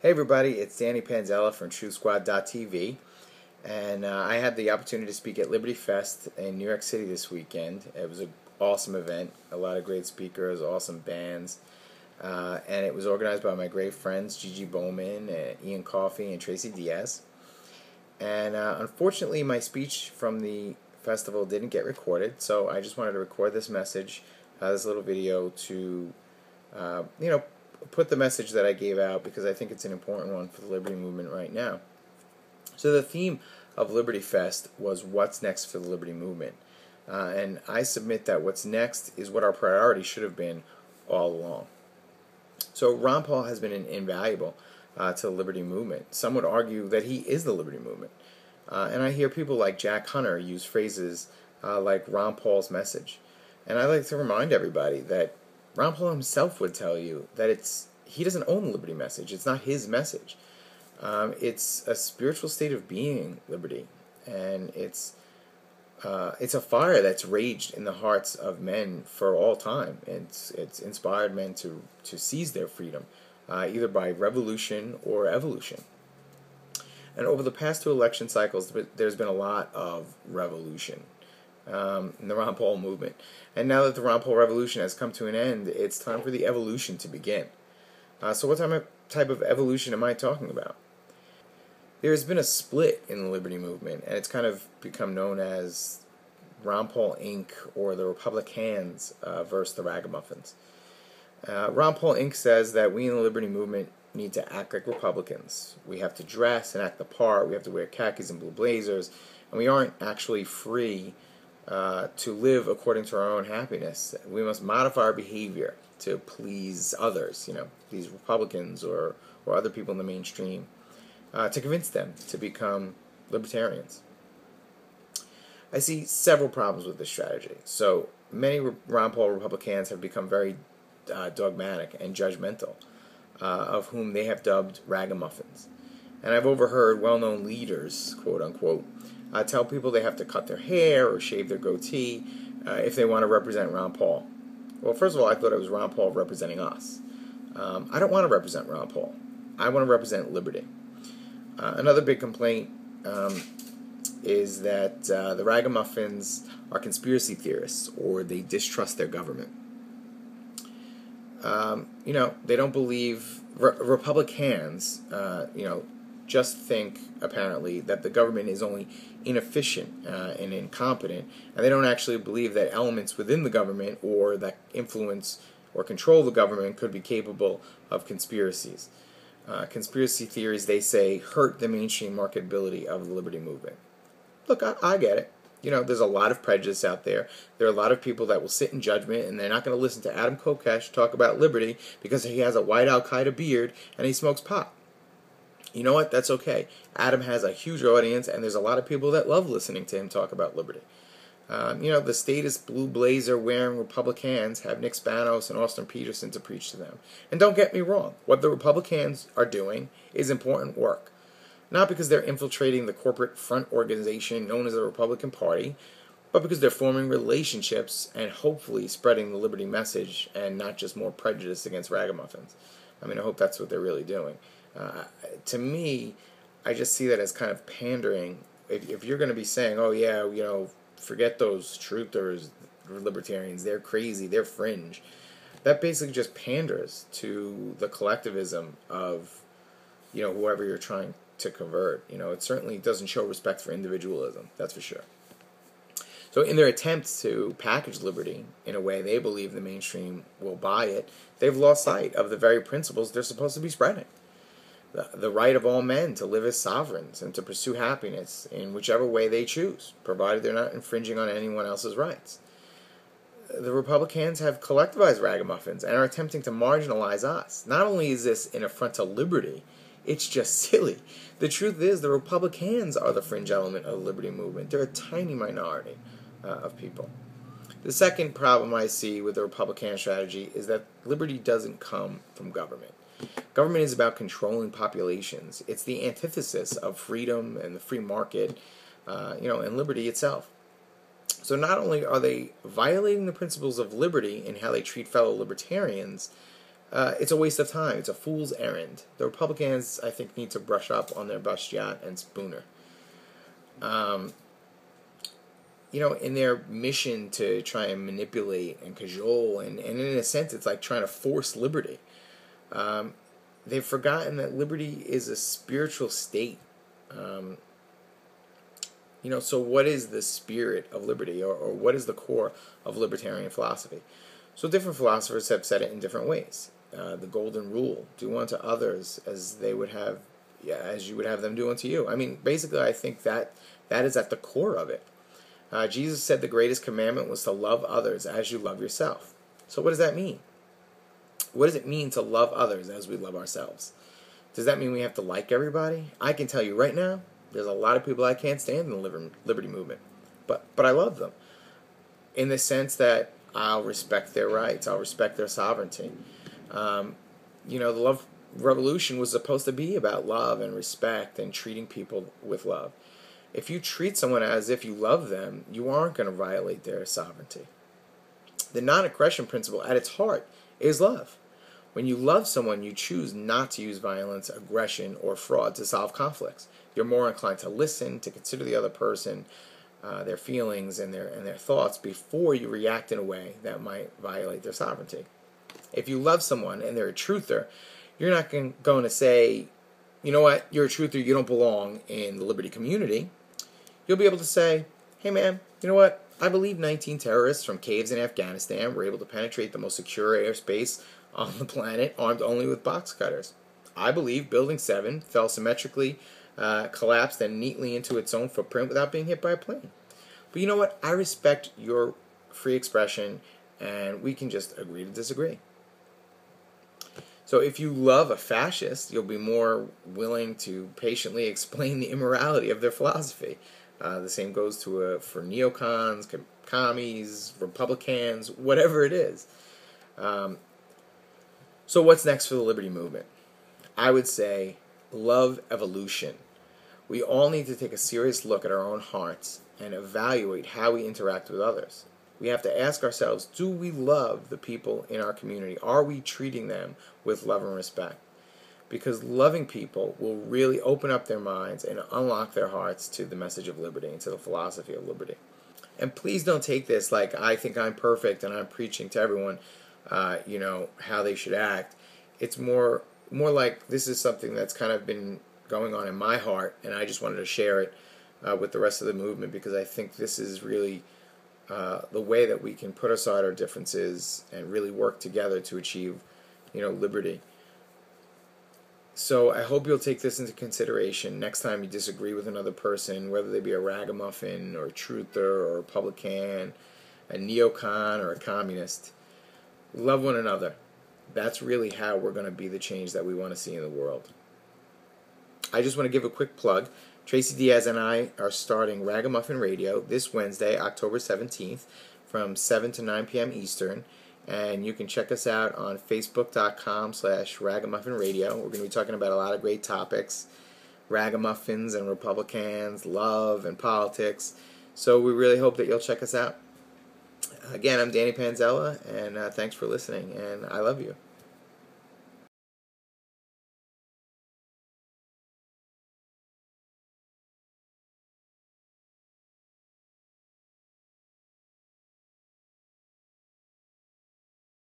Hey everybody, it's Danny Panzella from TruthSquad.tv, and I had the opportunity to speak at Liberty Fest in New York City this weekend. It was an awesome event, a lot of great speakers, awesome bands, and it was organized by my great friends Gigi Bowman, Ian Coffey, and Tracy Diaz. And unfortunately, my speech from the festival didn't get recorded, so I just wanted to record this message, this little video to, put the message that I gave out because I think it's an important one for the Liberty Movement right now. So the theme of Liberty Fest was what's next for the Liberty Movement. And I submit that what's next is what our priority should have been all along. So Ron Paul has been invaluable to the Liberty Movement. Some would argue that he is the Liberty Movement. And I hear people like Jack Hunter use phrases like Ron Paul's message. And I like to remind everybody that Ron Paul himself would tell you that he doesn't own the Liberty message. It's not his message. It's a spiritual state of being, liberty, and it's a fire that's raged in the hearts of men for all time. It's inspired men to seize their freedom, either by revolution or evolution. And over the past two election cycles, there's been a lot of revolution in the Ron Paul movement. And now that the Ron Paul revolution has come to an end, it's time for the evolution to begin. So what type of evolution am I talking about? There's been a split in the Liberty movement, and it's kind of become known as Ron Paul Inc. or the Republicans versus the Ragamuffins. Ron Paul Inc. says that we in the Liberty movement need to act like Republicans. We have to dress and act the part. We have to wear khakis and blue blazers, and we aren't actually free to live according to our own happiness. We must modify our behavior to please others, these Republicans or other people in the mainstream, to convince them to become libertarians. I see several problems with this strategy. So many Ron Paul Republicans have become very dogmatic and judgmental, of whom they have dubbed Ragamuffins. And I've overheard well-known leaders, quote-unquote, tell people they have to cut their hair or shave their goatee if they want to represent Ron Paul. Well, first of all, I thought it was Ron Paul representing us. I don't want to represent Ron Paul. I want to represent liberty. Another big complaint is that the Ragamuffins are conspiracy theorists, or they distrust their government. They don't believe Republicans, just think, apparently, that the government is only inefficient and incompetent, and they don't actually believe that elements within the government or that influence or control the government could be capable of conspiracies. Conspiracy theories, they say, hurt the mainstream marketability of the Liberty movement. Look, I get it. There's a lot of prejudice out there. There are a lot of people that will sit in judgment, and they're not going to listen to Adam Kokesh talk about liberty because he has a white Al-Qaeda beard and he smokes pot. You know what? That's okay. Adam has a huge audience, and there's a lot of people that love listening to him talk about liberty. The statist blue blazer wearing Republicans have Nick Spanos and Austin Peterson to preach to them. And don't get me wrong, what the Republicans are doing is important work. Not because they're infiltrating the corporate front organization known as the Republican Party, but because they're forming relationships and hopefully spreading the liberty message and not just more prejudice against ragamuffins. I hope that's what they're really doing. To me, I just see that as kind of pandering. If you're going to be saying, oh yeah, forget those truthers, libertarians, they're crazy, they're fringe, that basically just panders to the collectivism of, whoever you're trying to convert. It certainly doesn't show respect for individualism, that's for sure. So in their attempt to package liberty in a way they believe the mainstream will buy it, they've lost sight of the very principles they're supposed to be spreading. The right of all men to live as sovereigns and to pursue happiness in whichever way they choose, provided they're not infringing on anyone else's rights. The Republicans have collectivized ragamuffins and are attempting to marginalize us. Not only is this an affront to liberty, it's just silly. The truth is, the Republicans are the fringe element of the liberty movement. They're a tiny minority of people. The second problem I see with the Republican strategy is that liberty doesn't come from government. Government is about controlling populations. It's the antithesis of freedom and the free market, and liberty itself. So not only are they violating the principles of liberty in how they treat fellow libertarians, it's a waste of time. It's a fool's errand. The Republicans, I think, need to brush up on their Bastiat and Spooner. In their mission to try and manipulate and cajole, and in a sense, it's like trying to force liberty. They've forgotten that liberty is a spiritual state. So what is the spirit of liberty, or what is the core of libertarian philosophy? So different philosophers have said it in different ways. The golden rule: do unto others as you would have them do unto you. I mean, basically, I think that is at the core of it. Jesus said the greatest commandment was to love others as you love yourself. So what does that mean? What does it mean to love others as we love ourselves? Does that mean we have to like everybody? I can tell you right now, there's a lot of people I can't stand in the liberty movement. But I love them, in the sense that I'll respect their rights. I'll respect their sovereignty. The love revolution was supposed to be about love and respect and treating people with love. If you treat someone as if you love them, you aren't going to violate their sovereignty. The non-aggression principle at its heart is love. When you love someone, you choose not to use violence, aggression, or fraud to solve conflicts. You're more inclined to listen, to consider the other person, their feelings and their thoughts before you react in a way that might violate their sovereignty. If you love someone and they're a truther, you're not going to say, you know what, you're a truther, you don't belong in the liberty community. You'll be able to say, hey man, you know what, I believe 19 terrorists from caves in Afghanistan were able to penetrate the most secure airspace on the planet armed only with box cutters. I believe Building 7 fell symmetrically, collapsed and neatly into its own footprint without being hit by a plane. But you know what? I respect your free expression, and we can just agree to disagree. So if you love a fascist, you'll be more willing to patiently explain the immorality of their philosophy. The same goes for neocons, commies, Republicans, whatever it is. So what's next for the liberty movement? I would say love evolution. We all need to take a serious look at our own hearts and evaluate how we interact with others. We have to ask ourselves, do we love the people in our community? Are we treating them with love and respect? Because loving people will really open up their minds and unlock their hearts to the message of liberty and to the philosophy of liberty. And please don't take this like I think I'm perfect and I'm preaching to everyone, how they should act. It's more like this is something that's kind of been going on in my heart, and I just wanted to share it with the rest of the movement, because I think this is really the way that we can put aside our differences and really work together to achieve, liberty. So I hope you'll take this into consideration next time you disagree with another person, whether they be a ragamuffin or a truther or a Republican, a neocon or a communist. Love one another. That's really how we're going to be the change that we want to see in the world. I just want to give a quick plug. Tracy Diaz and I are starting Ragamuffin Radio this Wednesday, October 17th, from 7 to 9 p.m. Eastern. And you can check us out on Facebook.com/Ragamuffin Radio. We're going to be talking about a lot of great topics. Ragamuffins and Republicans, love and politics. So we really hope that you'll check us out. Again, I'm Danny Panzella, and thanks for listening, and I love you.